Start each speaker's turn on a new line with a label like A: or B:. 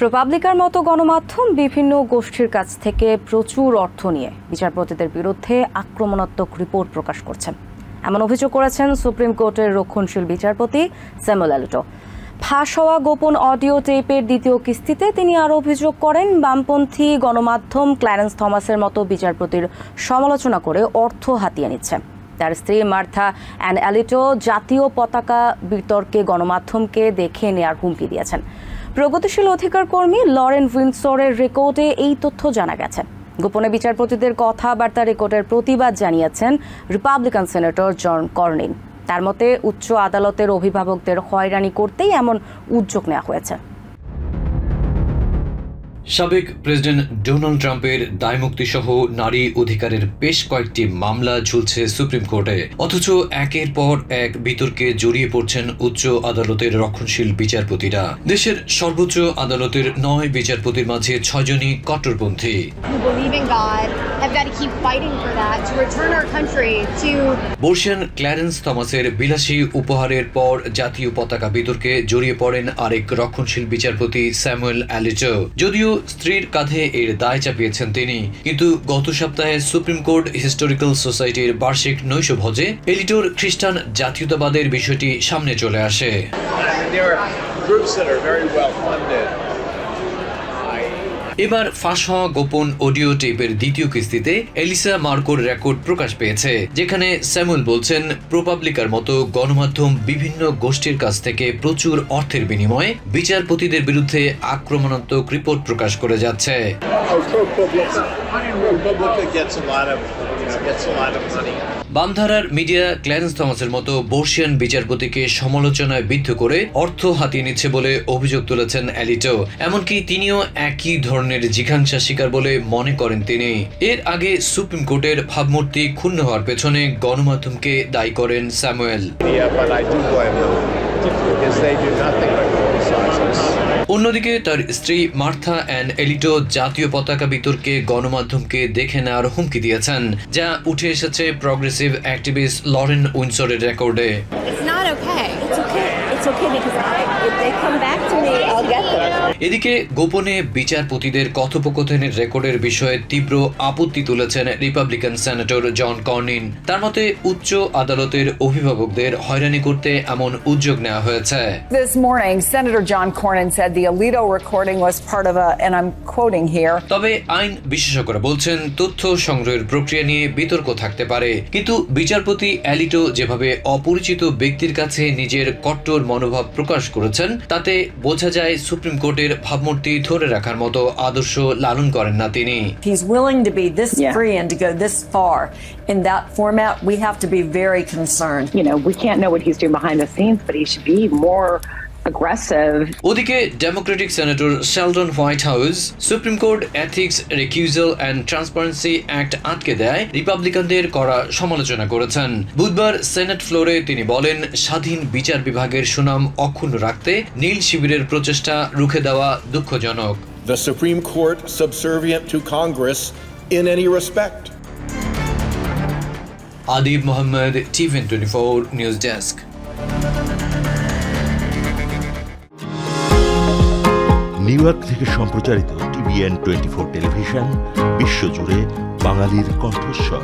A: রিপাবলিকার মতো গণমাধ্যম বিভিন্ন গোষ্ঠীর কাছ থেকে প্রচুর অর্থ নিয়ে বিচারপতিদের বিরুদ্ধে আক্রমণাত্মক রিপোর্ট প্রকাশ করছেন, এমন অভিযোগ করেছেন সুপ্রিম কোর্টের রক্ষণশীল বিচারপতি স্যামুয়েল অ্যালিটো। ফাঁস হওয়া গোপন অডিও টেপের দ্বিতীয় কিস্তিতে তিনি আরও অভিযোগ করেন, বামপন্থী গণমাধ্যম ক্ল্যারেন্স থমাসের মতো বিচারপতির সমালোচনা করে অর্থ হাতিয়ে নিচ্ছে। তার স্ত্রী মার্থা অ্যান অ্যালিটো জাতীয় পতাকা বিতর্কে গণমাধ্যমকে দেখে নেয়ার হুমকি দিয়েছেন। প্রগতিশীল অধিকার কর্মী লরেন উইন্ডসরের রেকর্ডে এই তথ্য জানা গেছে। গোপনে বিচারপতিদের কথাবার্তা রেকর্ডের প্রতিবাদ জানিয়েছেন রিপাবলিকান সেনেটর জন কর্নিন। তার মতে উচ্চ আদালতের অভিভাবকদের হয়রানি করতেই এমন উদ্যোগ নেওয়া হয়েছে।
B: সাবেক প্রেসিডেন্ট ডোনাল্ড ট্রাম্পের দায়মুক্তি সহ নারী অধিকারের বেশ কয়েকটি মামলা ঝুলছে সুপ্রিম কোর্টে, অথচ একের পর এক বিতর্কে জড়িয়ে পড়ছেন উচ্চ আদালতের রক্ষণশীল বিচারপতিরা। দেশের সর্বোচ্চ আদালতের 9 বিচারপতির মাঝে 6 জনই কট্টরপন্থী। বর্ষিয়ান ক্ল্যারেন্স থমাসের বিলাসী উপহারের পর জাতীয় পতাকা বিতর্কে জড়িয়ে পড়েন আরেক রক্ষণশীল বিচারপতি স্যামুয়েল অ্যালিটো। যদিও স্ত্রীর কাঁধে এর দায় চাপিয়েছেন তিনি, কিন্তু গত সপ্তাহে সুপ্রিম কোর্ট হিস্টোরিক্যাল সোসাইটির বার্ষিক নৈশভোজে এলিটোর খ্রিস্টান জাতীয়তাবাদের বিষয়টি সামনে চলে আসে। এবার ফাঁস হওয়া গোপন অডিও টেপের দ্বিতীয় কিস্তিতে এলিসা মার্কোর রেকর্ড প্রকাশ পেয়েছে, যেখানে স্যামুয়েল বলছেন রিপাবলিকার মতো গণমাধ্যম বিভিন্ন গোষ্ঠীর কাছ থেকে প্রচুর অর্থের বিনিময়ে বিচারপতিদের বিরুদ্ধে আক্রমণাত্মক রিপোর্ট প্রকাশ করে যাচ্ছে। বামধারার মিডিয়া ক্ল্যারেন্স থমাসের মতো বর্ষিয়ান বিচারপতিকে সমালোচনায় বিদ্ধ করে অর্থ হাতিয়ে নিচ্ছে বলে অভিযোগ তুলেছেন অ্যালিটো। এমনকি তিনিও একই ধরনের জিঘাংসা শিকার বলে মনে করেন তিনি। এর আগে সুপ্রিম কোর্টের ভাবমূর্তি ক্ষুণ্ণ হওয়ার পেছনে গণমাধ্যমকে দায়ী করেন স্যামুয়েল। অন্যদিকে তার স্ত্রী মার্থা অ্যান অ্যালিটো জাতীয় পতাকা বিতর্কে গণমাধ্যমকে দেখে নেওয়ার হুমকি দিয়েছেন, যা উঠে এসেছে প্রগ্রেসিভ অ্যাক্টিভিস্ট লরেন উইন্ডসরের রেকর্ডে। এদিকে গোপনে বিচারপতিদের কথোপকথনের রেকর্ডের বিষয়ে তীব্র আপত্তি তুলেছেন রিপাবলিকান সেনেটর জন কর্নিন। তার মতে উচ্চ আদালতের অভিভাবকদের হয়রানি করতে এমন উদ্যোগ নেওয়া হয়েছে।
C: This morning, Senator John Cornyn said the Alito recording was part of a, and I'm quoting here.
B: তবে আইন বিশেষজ্ঞরা বলছেন তথ্য সংগ্রহের প্রক্রিয়া নিয়ে বিতর্ক থাকতে পারে, কিন্তু বিচারপতি অ্যালিটো যেভাবে অপরিচিত ব্যক্তির কাছে নিজের কট্টর মনোভাব প্রকাশ করেছেন, তাতে বোঝা যায় সুপ্রিম কোর্টের ভাবমূর্তি ধরে রাখার মতো আদর্শ লালন করেন না তিনি।
C: He's willing to be this free and to go this far in that format. We have to be very concerned.
D: You know, we can't know what he's doing behind the scenes, but he should be more aggressive.
B: ওদিকে Democratic senator Sheldon Whitehouse Supreme Court Ethics Recusal and Transparency Act আটকে দেয় রিপাবলিকানদের করা সমালোচনা করেছেন। বুধবার senate ফ্লোরে তিনি বলেন, স্বাধীন বিচার বিভাগের সুনাম অক্ষুণ্ণ রাখতে নীল শিবিরের প্রচেষ্টা রুখে দেওয়া দুঃখজনক।
E: The Supreme Court subservient to Congress in any respect.
B: Adib Mohammad, TVN24 news desk.
F: New York থেকে সম্প্রচারিত TVN24 টেলিভিশন বিশ্বজুড়ে বাঙালির কণ্ঠস্বর।